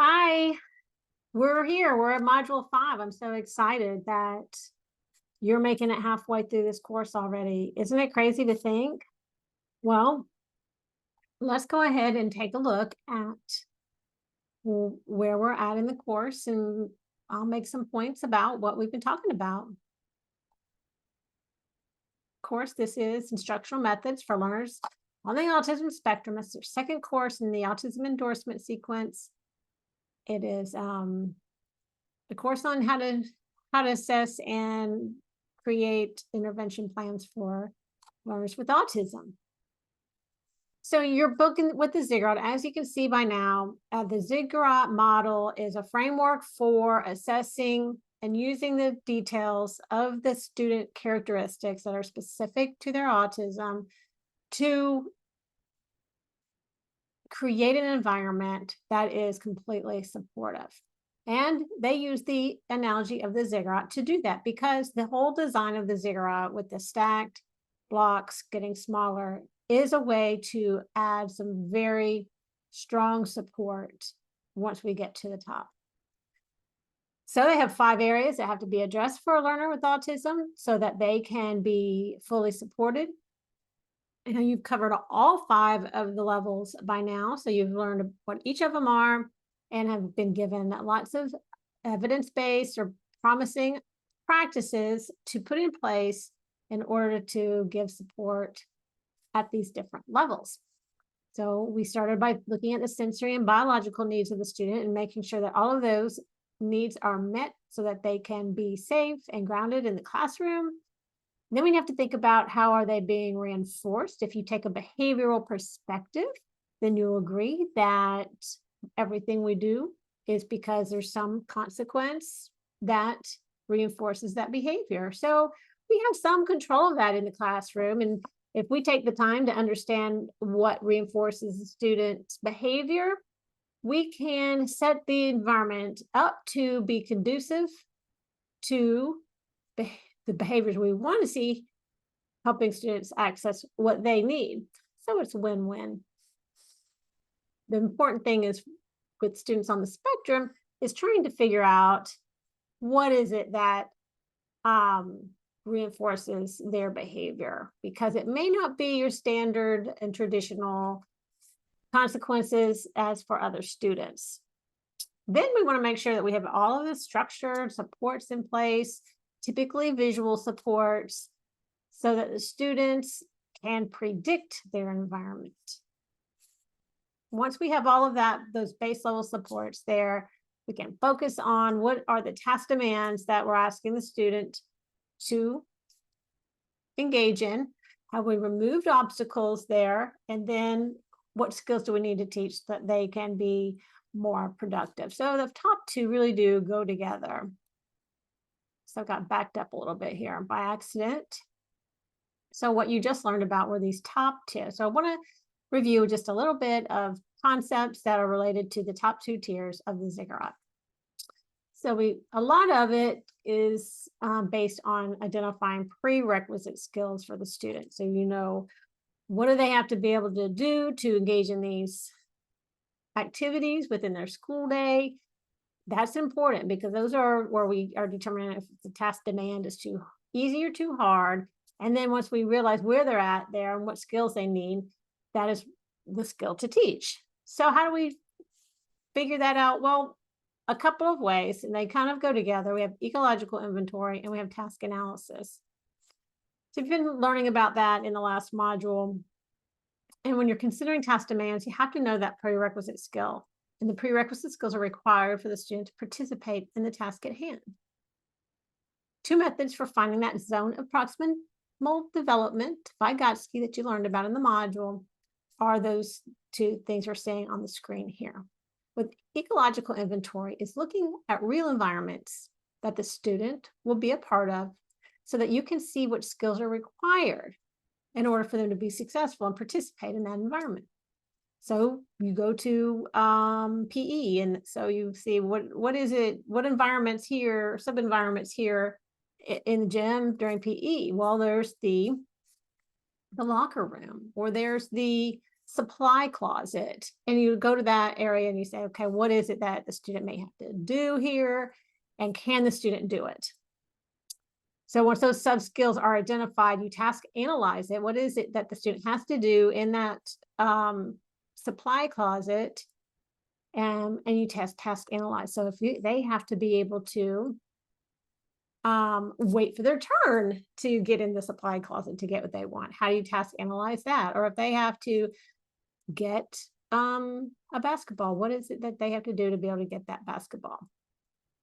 Hi, we're here. We're at module 5. I'm so excited that you're making it halfway through this course already. Isn't it crazy to think? Well, let's go ahead and take a look at where we're at in the course, and I'll make some points about what we've been talking about. Of course, this is Instructional Methods for Learners on the Autism Spectrum. It's their second course in the Autism Endorsement Sequence. It is the course on how to assess and create intervention plans for learners with autism. So you're booking with the Ziggurat. As you can see by now, the Ziggurat model is a framework for assessing and using the details of the student characteristics that are specific to their autism to create an environment that is completely supportive. And they use the analogy of the ziggurat to do that, because the whole design of the ziggurat with the stacked blocks getting smaller is a way to add some very strong support once we get to the top. So they have 5 areas that have to be addressed for a learner with autism so that they can be fully supported. And you've covered all 5 of the levels by now. So you've learned what each of them are and have been given lots of evidence-based or promising practices to put in place in order to give support at these different levels. So we started by looking at the sensory and biological needs of the student and making sure that all of those needs are met so that they can be safe and grounded in the classroom. And then we have to think about how are they being reinforced. If you take a behavioral perspective, then you'll agree that everything we do is because there's some consequence that reinforces that behavior. So we have some control of that in the classroom. And if we take the time to understand what reinforces the student's behavior, we can set the environment up to be conducive to the behaviors we want to see, helping students access what they need. So it's win-win. The important thing is with students on the spectrum is trying to figure out what is it that reinforces their behavior, because it may not be your standard and traditional consequences as for other students. Then we want to make sure that we have all of the structured supports in place, typically visual supports, so that the students can predict their environment. Once we have all of that, those base level supports there, we can focus on what are the task demands that we're asking the student to engage in. Have we removed obstacles there? And then what skills do we need to teach so that they can be more productive? So the top 2 really do go together. So I got backed up a little bit here by accident. So what you just learned about were these top 2. So I want to review just a little bit of concepts that are related to the top 2 tiers of the ziggurat. So a lot of it is based on identifying prerequisite skills for the student. So what do they have to be able to do to engage in these activities within their school day. That's important because those are where we are determining if the task demand is too easy or too hard. And then once we realize where they're at there and what skills they need, that is the skill to teach. So how do we figure that out? Well, a couple of ways, and they kind of go together. We have ecological inventory and we have task analysis. So you've been learning about that in the last module. And when you're considering task demands, you have to know that prerequisite skill. And the prerequisite skills are required for the student to participate in the task at hand. 2 methods for finding that zone of proximal development, Vygotsky, that you learned about in the module, are those 2 things we're seeing on the screen here. With ecological inventory is looking at real environments that the student will be a part of so that you can see what skills are required in order for them to be successful and participate in that environment. So you go to PE, and so you see what is it, what environments here, sub-environments here in the gym during PE. Well, there's the locker room, or there's the supply closet, and you go to that area and you say, okay, what is it that the student may have to do here? And can the student do it? So once those sub skills are identified, you task analyze it. What is it that the student has to do in that supply closet? And you task analyze. So if they have to be able to wait for their turn to get in the supply closet to get what they want, how do you task analyze that? Or if they have to get a basketball, what is it that they have to do to be able to get that basketball?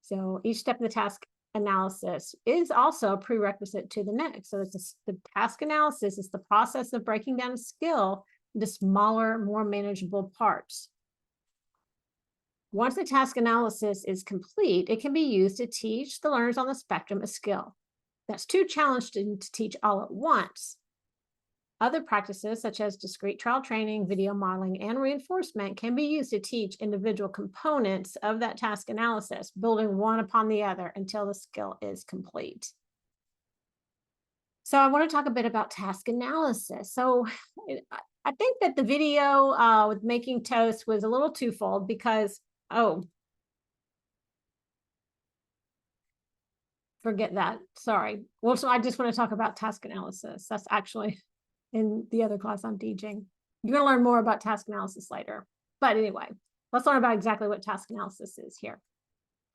So each step of the task analysis is also a prerequisite to the next. So the task analysis is the process of breaking down a skill into smaller, more manageable parts. Once the task analysis is complete, it can be used to teach the learners on the spectrum a skill that's too challenging to teach all at once. Other practices, such as discrete trial training, video modeling, and reinforcement, can be used to teach individual components of that task analysis, building one upon the other until the skill is complete. So I want to talk a bit about task analysis. So I think that the video with making toast was a little twofold because, forget that. Sorry. Well, so I just want to talk about task analysis. That's actually in the other class I'm teaching. You're going to learn more about task analysis later. But anyway, let's learn about exactly what task analysis is here.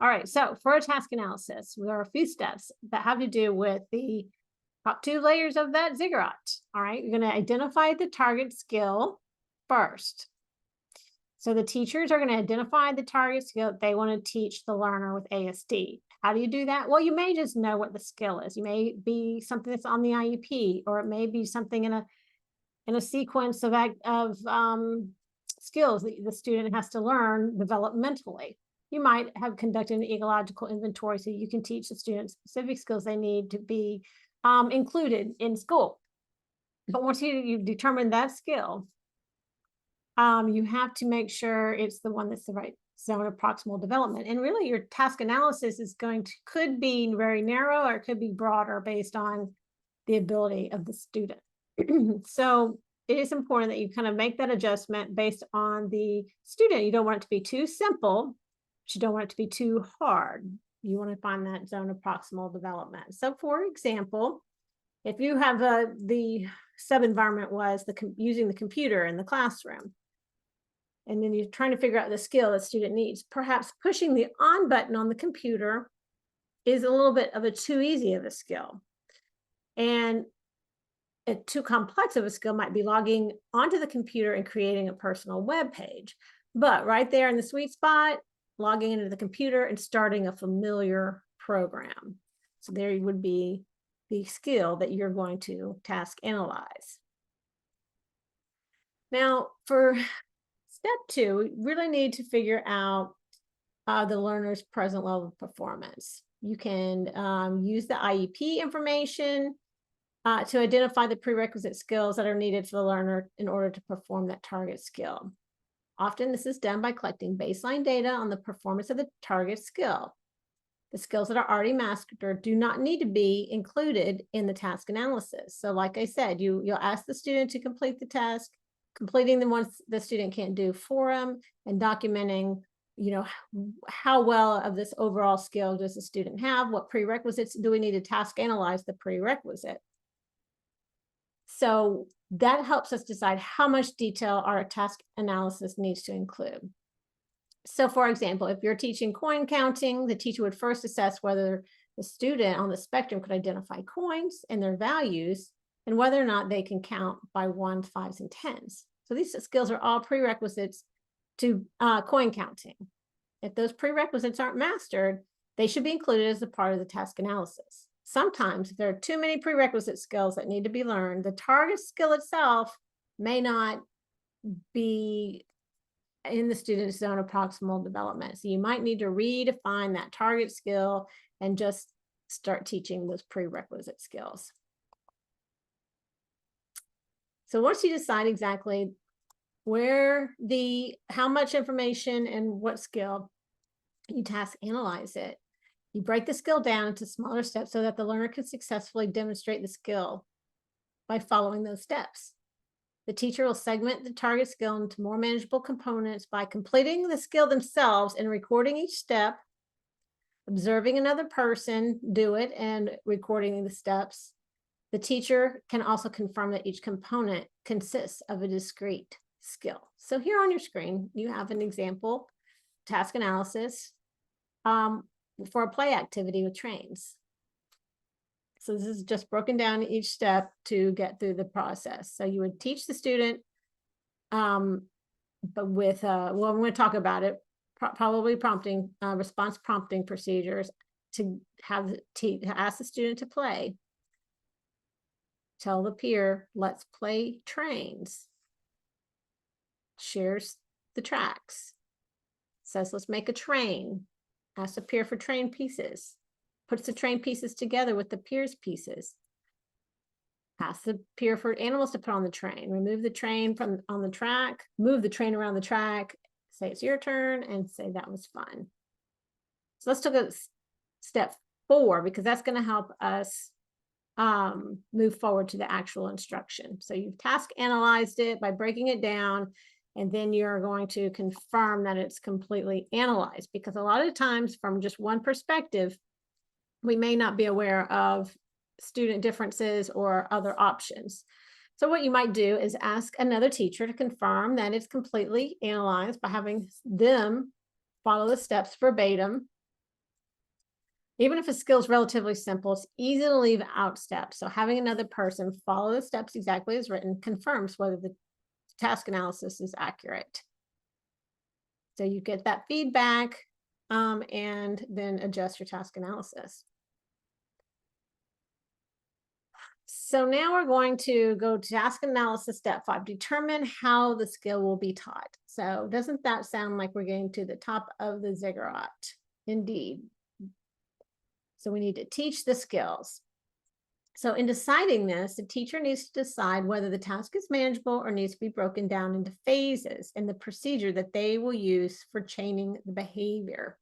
All right, so for a task analysis, there are a few steps that have to do with the top 2 layers of that ziggurat. All right, you're going to identify the target skill first. So the teachers are going to identify the target skill that they want to teach the learner with ASD. How do you do that? Well, you may just know what the skill is. You may be something that's on the IEP, or it may be something in a sequence of skills that the student has to learn developmentally. You might have conducted an ecological inventory so you can teach the students specific skills they need to be included in school. But once you've determined that skill, you have to make sure it's the one that's the right zone of proximal development. And really your task analysis is could be very narrow, or it could be broader based on the ability of the student. So it is important that you kind of make that adjustment based on the student. You don't want it to be too simple, but you don't want it to be too hard. You want to find that zone of proximal development. So for example, if you have the sub-environment was using the computer in the classroom, and then you're trying to figure out the skill the student needs, perhaps pushing the on button on the computer is a little bit of a too easy of a skill. And a too complex of a skill might be logging onto the computer and creating a personal web page. But right there in the sweet spot, logging into the computer and starting a familiar program. So there would be the skill that you're going to task analyze. Now, for step 2, we really need to figure out the learner's present level of performance. You can use the IEP information to identify the prerequisite skills that are needed for the learner in order to perform that target skill. Often this is done by collecting baseline data on the performance of the target skill. The skills that are already mastered do not need to be included in the task analysis. So like I said, you'll ask the student to complete the task, completing the ones the student can't do for them, and documenting, how well of this overall skill does the student have? What prerequisites do we need to task analyze the prerequisite? So that helps us decide how much detail our task analysis needs to include. So for example, if you're teaching coin counting, the teacher would first assess whether the student on the spectrum could identify coins and their values, and whether or not they can count by 1s, 5s, and 10s. So these skills are all prerequisites to coin counting. If those prerequisites aren't mastered, they should be included as a part of the task analysis. Sometimes, if there are too many prerequisite skills that need to be learned, the target skill itself may not be in the student's zone of proximal development. So you might need to redefine that target skill and just start teaching those prerequisite skills. So once you decide exactly how much information and what skill, you task analyze it. You break the skill down into smaller steps so that the learner can successfully demonstrate the skill by following those steps. The teacher will segment the target skill into more manageable components by completing the skill themselves and recording each step, observing another person do it and recording the steps. The teacher can also confirm that each component consists of a discrete skill. So here on your screen, you have an example, task analysis for a play activity with trains. So this is just broken down each step to get through the process. So you would teach the student, but with, well, I'm going to talk about it, probably prompting, response prompting procedures to have to ask the student to play. Tell the peer, let's play trains. Shares the tracks. Says, let's make a train. Ask the peer for train pieces. Puts the train pieces together with the peer's pieces. Ask the peer for animals to put on the train. Remove the train from on the track. Move the train around the track. Say it's your turn and say that was fun. So let's look at step 4 because that's going to help us move forward to the actual instruction. So you've task analyzed it by breaking it down, and then you're going to confirm that it's completely analyzed, because a lot of times from just one perspective, we may not be aware of student differences or other options. So what you might do is ask another teacher to confirm that it's completely analyzed by having them follow the steps verbatim. Even if a skill is relatively simple, it's easy to leave out steps. So having another person follow the steps exactly as written confirms whether the task analysis is accurate. So you get that feedback and then adjust your task analysis. So now we're going to go to task analysis step 5, determine how the skill will be taught. So doesn't that sound like we're getting to the top of the ziggurat? Indeed. So we need to teach the skills. So in deciding this, the teacher needs to decide whether the task is manageable or needs to be broken down into phases and the procedure that they will use for chaining the behavior.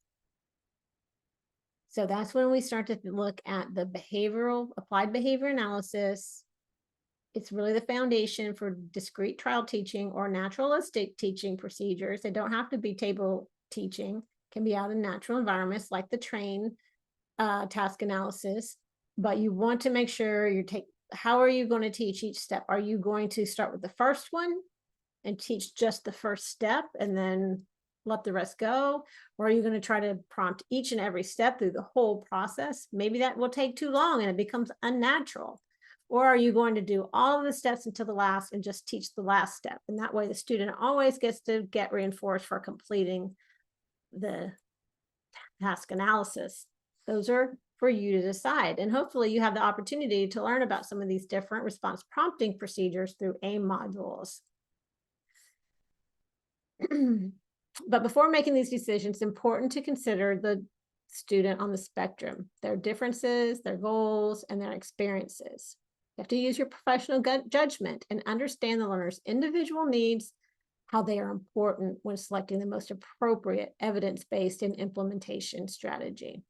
So that's when we start to look at the applied behavior analysis. It's really the foundation for discrete trial teaching or naturalistic teaching procedures. They don't have to be table teaching, it can be out in natural environments like the train task analysis. But you want to make sure how are you going to teach each step? Are you going to start with the first one and teach just the first step and then let the rest go? Or are you going to try to prompt each and every step through the whole process? Maybe that will take too long and it becomes unnatural. Or are you going to do all of the steps until the last and just teach the last step? And that way the student always gets to get reinforced for completing the task analysis. Those are for you to decide. And hopefully you have the opportunity to learn about some of these different response prompting procedures through AIM modules. But before making these decisions, it's important to consider the student on the spectrum, their differences, their goals, and their experiences. You have to use your professional judgment and understand the learner's individual needs, how they are important when selecting the most appropriate evidence-based and implementation strategy.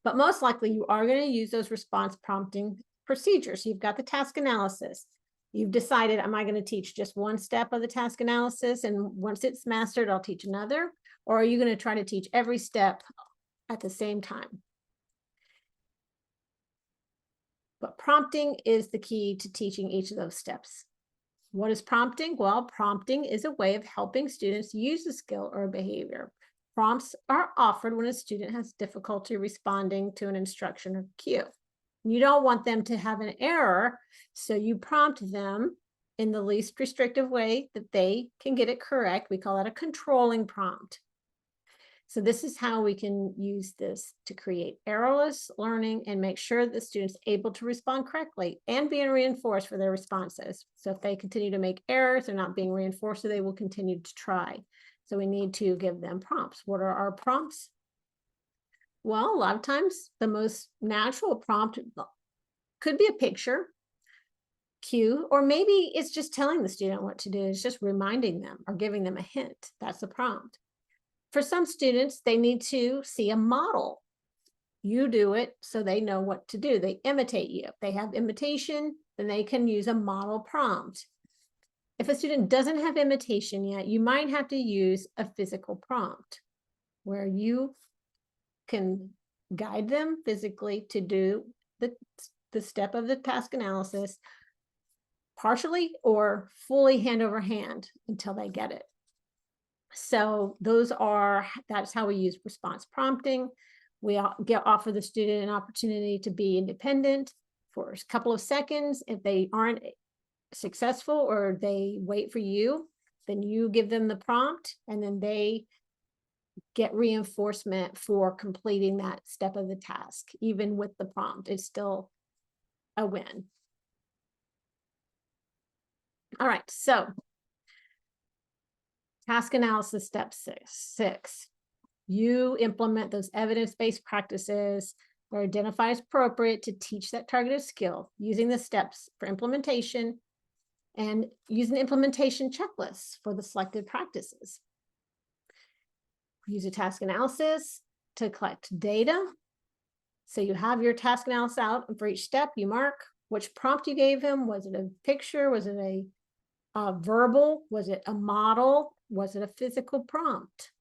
But most likely you are going to use those response prompting procedures. You've got the task analysis. You've decided, am I going to teach just one step of the task analysis, and once it's mastered, I'll teach another? Or are you going to try to teach every step at the same time? But prompting is the key to teaching each of those steps. What is prompting? Well, prompting is a way of helping students use a skill or a behavior. Prompts are offered when a student has difficulty responding to an instruction or cue. You don't want them to have an error, so you prompt them in the least restrictive way that they can get it correct. We call that a controlling prompt. So this is how we can use this to create errorless learning and make sure that the student's able to respond correctly and being reinforced for their responses. So if they continue to make errors, they're not being reinforced, so they will continue to try. So we need to give them prompts. What are our prompts? Well, a lot of times the most natural prompt could be a picture, cue, or maybe it's just telling the student what to do. It's just reminding them or giving them a hint. That's a prompt. For some students, they need to see a model. You do it so they know what to do. They imitate you. If they have imitation, then they can use a model prompt. If a student doesn't have imitation yet, you might have to use a physical prompt where you can guide them physically to do the step of the task analysis partially or fully hand over hand until they get it. So that's how we use response prompting. We offer the student an opportunity to be independent for a couple of seconds. If they aren't successful or they wait for you, then you give them the prompt and then they get reinforcement for completing that step of the task. Even with the prompt, it's still a win. All right, so task analysis step six. You implement those evidence-based practices or identify as appropriate to teach that targeted skill using the steps for implementation and use an implementation checklist for the selected practices. Use a task analysis to collect data. So you have your task analysis out, and for each step you mark which prompt you gave him. Was it a picture? Was it a verbal? Was it a model? Was it a physical prompt?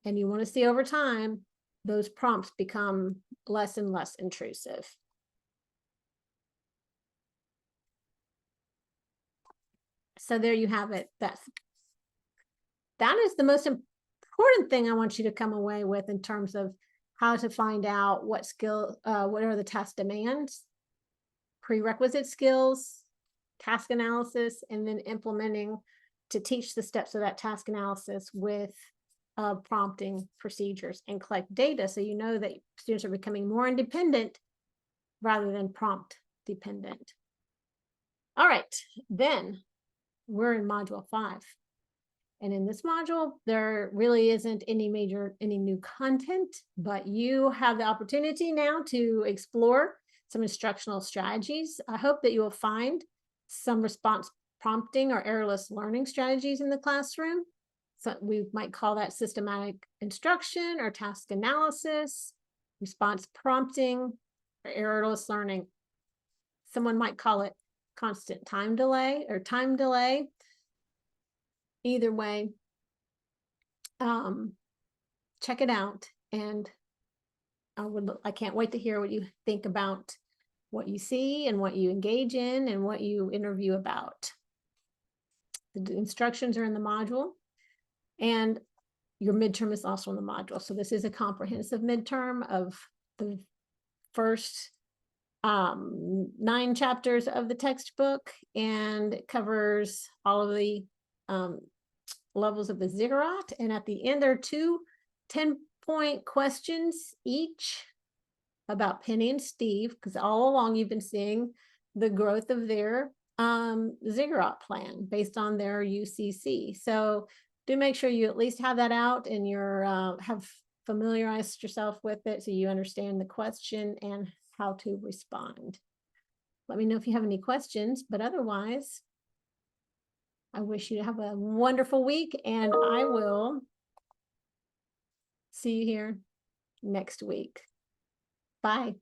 And you want to see over time, those prompts become less and less intrusive. So there you have it. That is the most important thing I want you to come away with in terms of how to find out what are the task demands, prerequisite skills, task analysis, and then implementing to teach the steps of that task analysis with prompting procedures and collect data so you know that students are becoming more independent rather than prompt dependent. All right, then we're in module 5. And in this module, there really isn't any new content, but you have the opportunity now to explore some instructional strategies. I hope that you will find some response prompting or errorless learning strategies in the classroom. So we might call that systematic instruction or task analysis, response prompting, or errorless learning. Someone might call it constant time delay or time delay. Either way, check it out. And I can't wait to hear what you think about what you see and what you engage in and what you interview about. The instructions are in the module, and your midterm is also in the module. So this is a comprehensive midterm of the first 9 chapters of the textbook, and it covers all of the levels of the ziggurat. And at the end, there are 2 10-point questions each about Penny and Steve, because all along you've been seeing the growth of their ziggurat plan based on their UCC. So do make sure you at least have that out and you're have familiarized yourself with it so you understand the question and how to respond. Let me know if you have any questions, but otherwise, I wish you to have a wonderful week, and I will see you here next week. Bye.